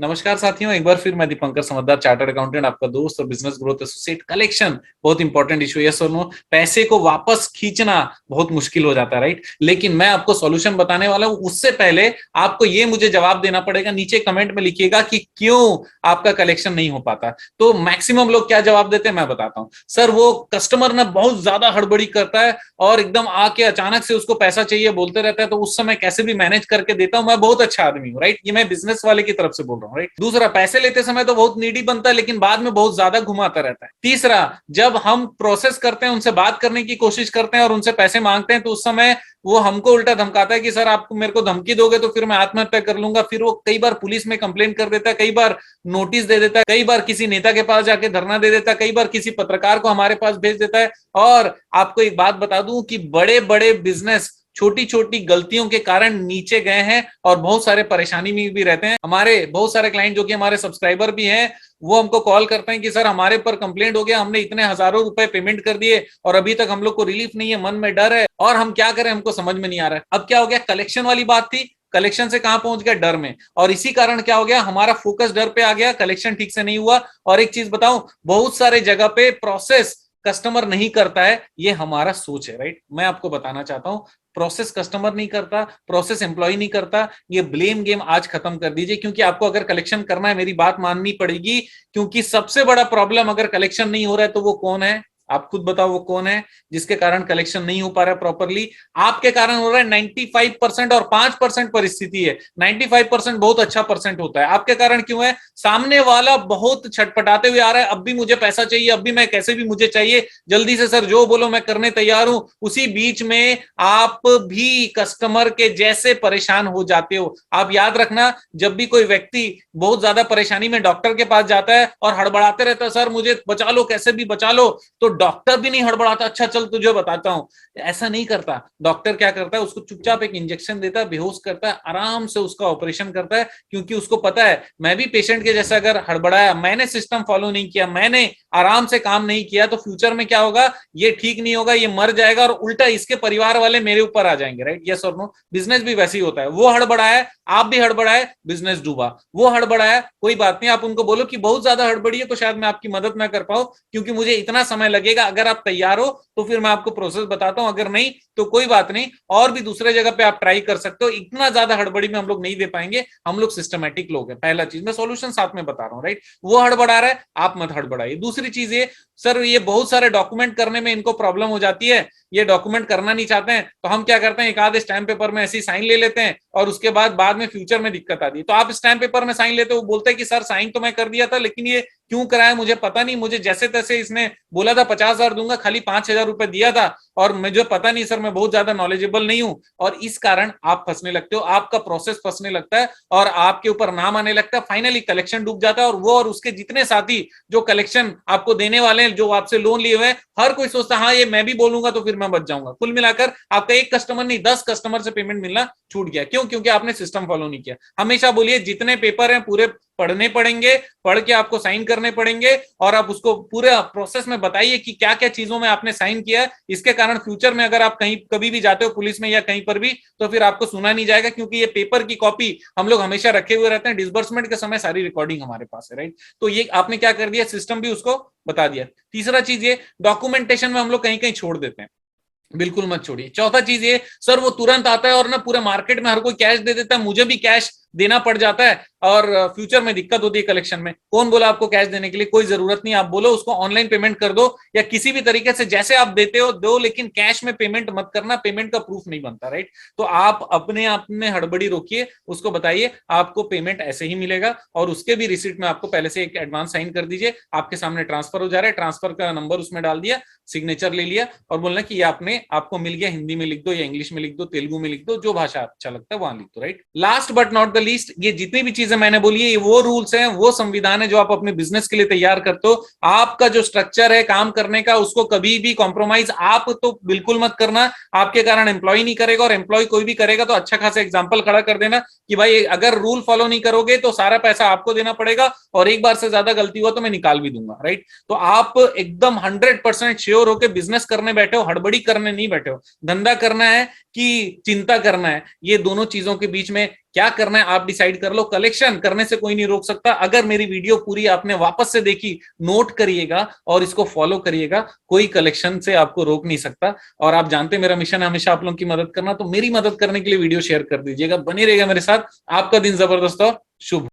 नमस्कार साथियों, एक बार फिर मैं दीपंकर समझदार, चार्टर्ड अकाउंटेंट, आपका दोस्त और बिजनेस ग्रोथ एसोसिएट। कलेक्शन बहुत इंपॉर्टेंट इशू है, यस और नो। पैसे को वापस खींचना बहुत मुश्किल हो जाता है, राइट। लेकिन मैं आपको सॉल्यूशन बताने वाला हूं। उससे पहले आपको ये मुझे जवाब देना पड़ेगा। नीचे कमेंट में लिखिएगा कि क्यों आपका कलेक्शन नहीं हो पाता। तो मैक्सिमम लोग क्या जवाब देते हैं मैं बताता हूं। सर, वो कस्टमर ना बहुत ज्यादा हड़बड़ी करता है और एकदम आके अचानक से उसको पैसा चाहिए बोलते रहता है, तो उस समय कैसे भी मैनेज करके देता हूं, मैं बहुत अच्छा आदमी हूं, राइट। ये मैं बिजनेस वाले की तरफ से बोल रहा हूं, राइट। दूसरा, पैसे लेते समय तो बहुत नीडी बनता है, लेकिन बाद में बहुत ज्यादा घुमाता रहता है। तीसरा, जब हम प्रोसेस करते हैं, उनसे बात करने की कोशिश करते हैं और उनसे पैसे मांगते हैं, तो उस समय वो हमको उल्टा धमकाता है कि सर आप मेरे को धमकी दोगे तो फिर मैं आत्महत्या कर लूंगा। फिर वो कई बार पुलिस में कंप्लेंट कर देता है, कई बार नोटिस दे देता है, कई बार किसी नेता के पास जाके धरना दे देता है, कई बार किसी पत्रकार को हमारे पास भेज देता है। और आपको एक बात बता दूं कि बड़े बड़े बिजनेस छोटी छोटी गलतियों के कारण नीचे गए हैं और बहुत सारे परेशानी में भी रहते हैं। हमारे बहुत सारे क्लाइंट जो कि हमारे सब्सक्राइबर भी हैं, वो हमको कॉल करते हैं कि सर हमारे पर कंप्लेंट हो गया, हमने इतने हजारों रुपए पेमेंट कर दिए और अभी तक हम लोग को रिलीफ नहीं है, मन में डर है और हम क्या करें, हमको समझ में नहीं आ रहा है। अब क्या हो गया, कलेक्शन वाली बात थी, कलेक्शन से कहां पहुंच गया, डर में। और इसी कारण क्या हो गया, हमारा फोकस डर पे आ गया, कलेक्शन ठीक से नहीं हुआ। और एक चीज बताऊं, बहुत सारे जगह पे प्रोसेस कस्टमर नहीं करता है, ये हमारा सोच है, राइट। मैं आपको बताना चाहता हूं, प्रोसेस कस्टमर नहीं करता, प्रोसेस एम्प्लॉय नहीं करता। ये ब्लेम गेम आज खत्म कर दीजिए, क्योंकि आपको अगर कलेक्शन करना है मेरी बात माननी पड़ेगी। क्योंकि सबसे बड़ा प्रॉब्लम, अगर कलेक्शन नहीं हो रहा है तो वो कौन है, आप खुद बताओ वो कौन है जिसके कारण कलेक्शन नहीं हो पा रहा है प्रॉपरली। आपके कारण हो रहा है 95% और 5% परिस्थिति है। 95% बहुत अच्छा परसेंट होता है, आपके कारण क्यों है, सामने वाला बहुत छटपटाते हुए आ रहा है, अब भी मुझे पैसा चाहिए, अब भी मैं कैसे भी मुझे चाहिए, जल्दी से सर जो बोलो मैं करने तैयार हूं। उसी बीच में आप भी कस्टमर के जैसे परेशान हो जाते हो। आप याद रखना, जब भी कोई व्यक्ति बहुत ज्यादा परेशानी में डॉक्टर के पास जाता है और हड़बड़ाते रहता है, सर मुझे बचा लो, कैसे भी बचा लो, तो डॉक्टर भी नहीं हड़बड़ाता, अच्छा चल तुझे बताता हूं। ऐसा नहीं करता। डॉक्टर क्या करता है, उसको चुपचाप एक इंजेक्शन देता है, बेहोश करता है, आराम से उसका ऑपरेशन करता है। क्योंकि उसको पता है, मैं भी पेशेंट के जैसा अगर हड़बड़ाया, मैंने सिस्टम फॉलो नहीं किया, मैंने आराम से काम नहीं किया, तो फ्यूचर में क्या होगा, ये ठीक नहीं होगा, ये मर जाएगा और उल्टा इसके परिवार वाले मेरे ऊपर आ जाएंगे, राइट। यस और नो। बिजनेस भी वैसे ही होता है, वो हड़बड़ाया, आप भी हड़बड़ाए, बिजनेस डूबा। वो हड़बड़ाया, कोई बात नहीं, आप उनको बोलो कि बहुत ज्यादा हड़बड़ी है तो शायद मैं आपकी मदद ना कर पाऊं, क्योंकि मुझे इतना समय लगेगा। अगर आप तैयार हो तो फिर मैं आपको प्रोसेस बताता हूं, अगर नहीं तो कोई बात नहीं, और भी दूसरे जगह पे आप ट्राई कर सकते हो। इतना ज्यादा हड़बड़ी में हम लोग नहीं दे पाएंगे, हम लोग सिस्टमेटिक लोग हैं। पहला चीज, मैं सॉल्यूशन साथ में बता रहा हूं, राइट। वो हड़बड़ा रहा है, आप मत हड़बड़ाइए। दूसरी चीज ये, सर ये बहुत सारे डॉक्यूमेंट करने में इनको प्रॉब्लम हो जाती है, ये डॉक्यूमेंट करना नहीं चाहते हैं, तो हम क्या करते हैं, एक आधे स्टैम्प पेपर में ऐसी साइन ले लेते हैं और उसके बाद में फ्यूचर में दिक्कत आती है। तो आप स्टैम्प पेपर में साइन लेते हो, बोलते हैं कि सर साइन तो मैं कर दिया था, लेकिन ये क्यों कराया मुझे पता नहीं, मुझे जैसे तैसे इसने बोला था 50,000 दूंगा, खाली 5,000 रुपए दिया था और मुझे पता नहीं सर, मैं बहुत ज्यादा नॉलेजेबल नहीं हूं। और इस कारण आप फंसने लगते हो, आपका प्रोसेस फंसने लगता है और आपके ऊपर नाम आने लगता है। फाइनली कलेक्शन डूब जाता है और वो और उसके जितने साथी जो कलेक्शन आपको देने वाले हैं, जो आपसे लोन लिए हुए हैं, हर कोई सोचता है हाँ ये मैं भी बोलूंगा तो फिर मैं बच जाऊंगा। कुल मिलाकर आपका एक कस्टमर नहीं, 10 कस्टमर से पेमेंट मिलना छूट गया। क्यों? क्योंकि आपने सिस्टम फॉलो नहीं किया। हमेशा बोलिए, जितने पेपर हैं पूरे पढ़ने पड़ेंगे, पढ़ के आपको साइन करने पड़ेंगे और आप उसको पूरे प्रोसेस में बताइए कि क्या क्या चीजों में आपने साइन किया। इसके कारण फ्यूचर में अगर आप कहीं कभी भी जाते हो पुलिस में या कहीं पर भी, तो फिर आपको सुना नहीं जाएगा, क्योंकि ये पेपर की कॉपी हम लोग हमेशा रखे हुए रहते हैं। डिसबर्समेंट के समय सारी रिकॉर्डिंग हमारे पास है, राइट। तो ये आपने क्या कर दिया, सिस्टम भी उसको बता दिया। तीसरा चीज ये, डॉक्यूमेंटेशन में हम लोग कहीं कहीं छोड़ देते हैं, बिल्कुल मत छोड़िए। चौथा चीज ये, सर वो तुरंत आता है और ना पूरे मार्केट में हर कोई कैश दे देता है, मुझे भी कैश देना पड़ जाता है और फ्यूचर में दिक्कत होती है कलेक्शन में। कौन बोला आपको कैश देने के लिए, कोई जरूरत नहीं। आप बोलो उसको ऑनलाइन पेमेंट कर दो या किसी भी तरीके से, जैसे आप देते हो दो, लेकिन कैश में पेमेंट मत करना, पेमेंट का प्रूफ नहीं बनता, राइट। तो आप अपने आप में हड़बड़ी रोकिए, उसको बताइए आपको पेमेंट ऐसे ही मिलेगा और उसके भी रिसीट में आपको पहले से एक एडवांस साइन कर दीजिए, आपके सामने ट्रांसफर हो जा रहा है, ट्रांसफर का नंबर उसमें डाल दिया, सिग्नेचर ले लिया और बोलना कि ये आपने आपको मिल गया। हिंदी में लिख दो या इंग्लिश में लिख दो, तेलुगु में लिख दो, जो भाषा अच्छा लगता है वहां लिख दो, right. Last but not the least, ये जितनी भी चीजें मैंने बोली है, ये वो रूल्स हैं, वो संविधान है जो आप अपने बिजनेस के लिए तैयार करते हो। आपका जो स्ट्रक्चर है काम करने का, उसको कभी भी कॉम्प्रोमाइज आप तो बिल्कुल मत करना। आपके कारण एम्प्लॉय नहीं करेगा, और एम्प्लॉय कोई भी करेगा तो अच्छा खासा एग्जाम्पल खड़ा कर देना कि भाई अगर रूल फॉलो नहीं करोगे तो सारा पैसा आपको देना पड़ेगा और एक बार से ज्यादा गलती हुआ तो मैं निकाल भी दूंगा, राइट। तो आप एकदम 100% श्योर होकर बिजनेस करने बैठे हो, हड़बड़ी करने नहीं बैठे हो। धंधा करना है कि चिंता करना है, ये दोनों चीजों के बीच में क्या करना है आप डिसाइड कर लो। कलेक्शन करने से कोई नहीं रोक सकता। अगर मेरी वीडियो पूरी आपने वापस से देखी, नोट करिएगा और इसको फॉलो करिएगा, कोई कलेक्शन से आपको रोक नहीं सकता। और आप जानते हैं मेरा मिशन है हमेशा आप लोगों की मदद करना, तो मेरी मदद करने के लिए वीडियो शेयर कर दीजिएगा। बने रहेगा मेरे साथ। आपका दिन जबरदस्त हो। शुभ।